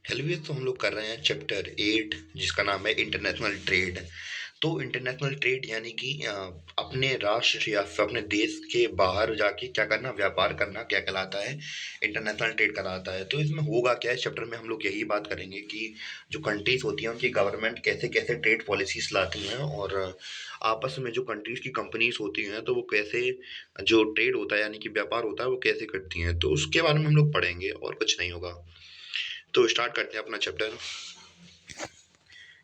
Hello, ये तो हम लोग कर रहे हैं चैप्टर 8 जिसका नाम है इंटरनेशनल ट्रेड। तो इंटरनेशनल ट्रेड यानी कि अपने राष्ट्र या फिर अपने देश के बाहर जाके क्या करना, व्यापार करना क्या कहलाता है, इंटरनेशनल ट्रेड कहलाता है। तो इसमें होगा क्या है, इस चैप्टर में हम लोग यही बात करेंगे कि जो कंट्रीज होती हैं उनकी गवर्नमेंट कैसे कैसे ट्रेड पॉलिसीज लाती हैं, और आपस में जो कंट्रीज की कंपनीज होती हैं तो वो कैसे, जो ट्रेड होता है यानी कि व्यापार होता है वो कैसे करती हैं, तो उसके बारे में हम लोग पढ़ेंगे और कुछ नहीं होगा। तो स्टार्ट करते हैं अपना chapter.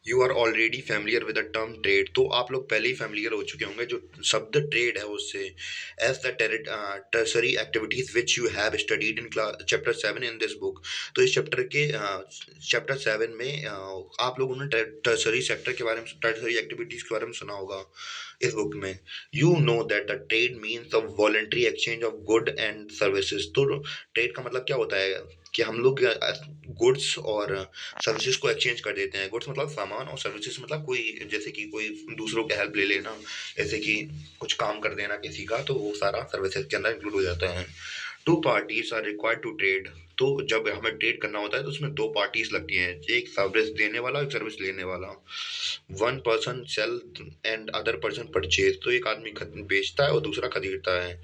You are already familiar with the term trade. तो आप लोग पहले ही फैमिलियर हो चुके होंगे जो शब्द ट्रेड है उससे। As the tertiary activities which you have studied in chapter 7 in this book. तो इस चैप्टर के चैप्टर 7 में आप लोगों ने टर्सरी सेक्टर के बारे में, टर्सरी एक्टिविटीज के बारे में सुना होगा इस बुक में। You know that the trade means the voluntary exchange of good and services. तो ट्रेड का मतलब क्या होता है कि हम लोग गुड्स और सर्विसेज को एक्सचेंज कर देते हैं। गुड्स मतलब सामान, और सर्विसेज मतलब कोई, जैसे कि कोई दूसरों की हेल्प ले लेना, जैसे कि कुछ काम कर देना किसी का, तो वो सारा सर्विसेज के अंदर इंक्लूड हो जाता है। Two parties are required to trade. तो जब हमें ट्रेड करना होता है तो उसमें दो पार्टीज लगती हैं, एक सर्विस देने वाला, एक सर्विस लेने वाला। One person sell and other person purchase. तो एक आदमी बेचता है और दूसरा खरीदता है।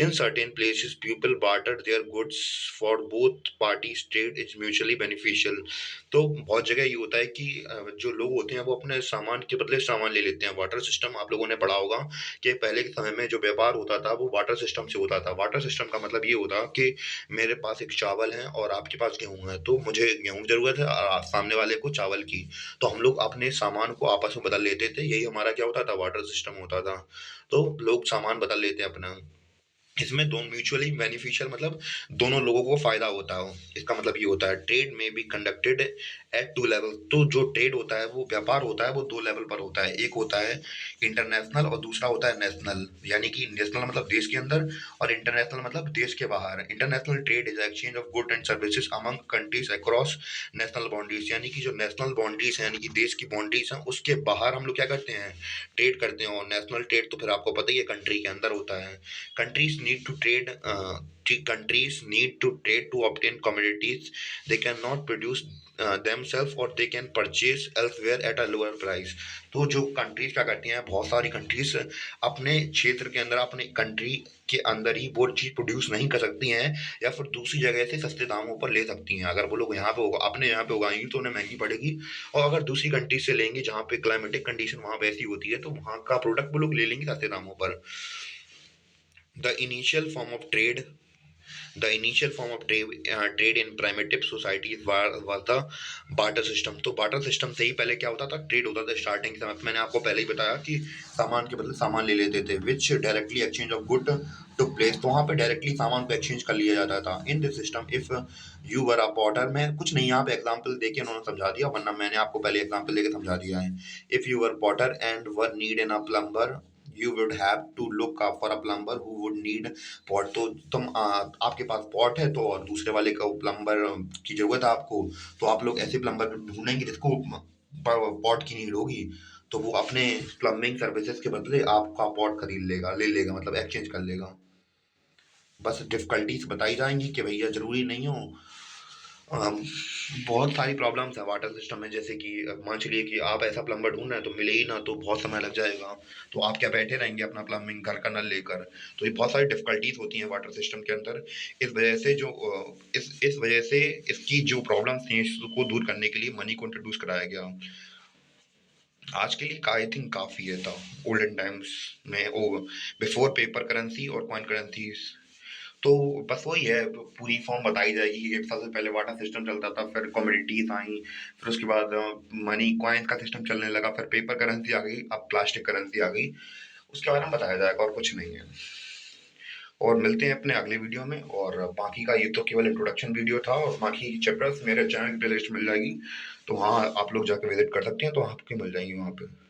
In certain places people barter their goods for both parties, trade is mutually beneficial. तो बहुत जगह ये होता है कि जो लोग होते हैं वो अपने सामान के बदले सामान ले लेते हैं। वाटर सिस्टम आप लोगों ने पढ़ा होगा कि पहले के समय में जो व्यापार होता था वो वाटर सिस्टम से होता था। वाटर सिस्टम का मतलब ये होता कि मेरे पास एक चावल है और आपके पास गेहूं है, तो मुझे गेहूं की जरूरत है और सामने वाले को चावल की। तो हम लोग अपने सामान को आपस में बदल लेते थे, यही हमारा क्या होता था, वाटर सिस्टम होता था। तो लोग सामान बदल लेते हैं अपना। इसमें दो म्यूचुअली बेनिफिशियल मतलब दोनों लोगों को फायदा होता हो, इसका मतलब ये होता है। ट्रेड में be conducted at two level. तो जो ट्रेड होता है, वो व्यापार होता है, वो दो लेवल पर होता है। एक होता है इंटरनेशनल और दूसरा होता है नेशनल। यानी कि नेशनल मतलब देश के अंदर, और इंटरनेशनल मतलब देश के बाहर। International trade is exchange of good and services among countries across national boundaries. यानी कि जो नेशनल बाउंड्रीज है, यानी कि देश की बाउंड्रीज हैं, उसके बाहर हम लोग क्या करते हैं, ट्रेड करते हैं। और नेशनल ट्रेड तो फिर आपको पता ही है, कंट्री के अंदर होता है। Countries need to trade. Countries need to trade to obtain commodities they cannot produce themselves, or they can purchase elsewhere at a lower price. तो जो कंट्रीज क्या करती हैं, बहुत सारी कंट्रीज अपने क्षेत्र के अंदर, अपने कंट्री के अंदर ही वो चीज प्रोड्यूस नहीं कर सकती हैं, या फिर दूसरी जगह से सस्ते दामों पर ले सकती हैं। अगर वो लोग यहाँ पे अपने यहाँ पे उगाएंगी तो उन्हें महंगी पड़ेगी, और अगर दूसरी कंट्री से लेंगे जहाँ पे क्लाइमेटिक कंडीशन वहाँ वैसी होती है, तो वहाँ का प्रोडक्ट वो लोग ले लेंगे सस्ते दामों पर। The initial form of trade, trade in primitive societies was the barter system। तो barter system से ही पहले क्या होता था, ट्रेड होता था। स्टार्टिंग समय मैंने आपको पहले ही बताया कि सामान के बदले सामान ले लेते थे। Which directly exchange of good to place. तो वहाँ पे डायरेक्टली सामान को एक्सचेंज कर लिया जाता था। In this system if you were a Potter, मैं कुछ नहीं यहाँ पे एग्जाम्पल देके उन्होंने समझा दिया, वरना मैंने आपको पहले एग्जाम्पल देके समझा दिया है। If you were Potter and were need in a plumber, you would have to look up for a plumber who would need pot. तो तुम आपके पास पॉट है, तो और दूसरे वाले को प्लम्बर की जरूरत है आपको, तो आप लोग ऐसे प्लम्बर ढूंढेंगे जिसको पॉट की नीड होगी। तो वो अपने प्लम्बिंग सर्विसेज के बदले आपका पॉट खरीद लेगा, ले लेगा, मतलब एक्सचेंज कर लेगा। बस डिफिकल्टीज बताई जाएंगी कि भैया जरूरी नहीं हो। अम, बहुत सारी प्रॉब्लम्स है वाटर सिस्टम में, जैसे कि मान चलिए कि आप ऐसा प्लम्बर ढूंढ रहे हैं तो मिले ही ना, तो बहुत समय लग जाएगा। तो आप क्या बैठे रहेंगे अपना प्लम्बिंग घर का नल लेकर। तो ये बहुत सारी डिफिकल्टीज होती हैं वाटर सिस्टम के अंदर। इस वजह से जो इस वजह से इसकी जो प्रॉब्लम्स थी इसको दूर करने के लिए मनी को इंट्रोड्यूस कराया गया। आज के लिए आई थिंक काफ़ी है था। ओल्डन टाइम्स में ओ बिफोर पेपर करेंसी और कॉइन करेंसीज। तो बस वही है, पूरी फॉर्म बताई जाएगी कि 1 साल से पहले वाटर सिस्टम चलता था, फिर कमोडिटीज आई, फिर उसके बाद मनी कॉइन का सिस्टम चलने लगा, फिर पेपर करेंसी आ गई, अब प्लास्टिक करेंसी आ गई। उसके बारे में बताया जाएगा और कुछ नहीं है। और मिलते हैं अपने अगले वीडियो में। और बाकी का ये तो केवल इंट्रोडक्शन वीडियो था, और बाकी चैप्टर्स मेरे चैनल की प्लेलिस्ट मिल जाएगी, तो वहाँ आप लोग जाकर विजिट कर सकते हैं, तो आपकी मिल जाएंगी वहाँ पे।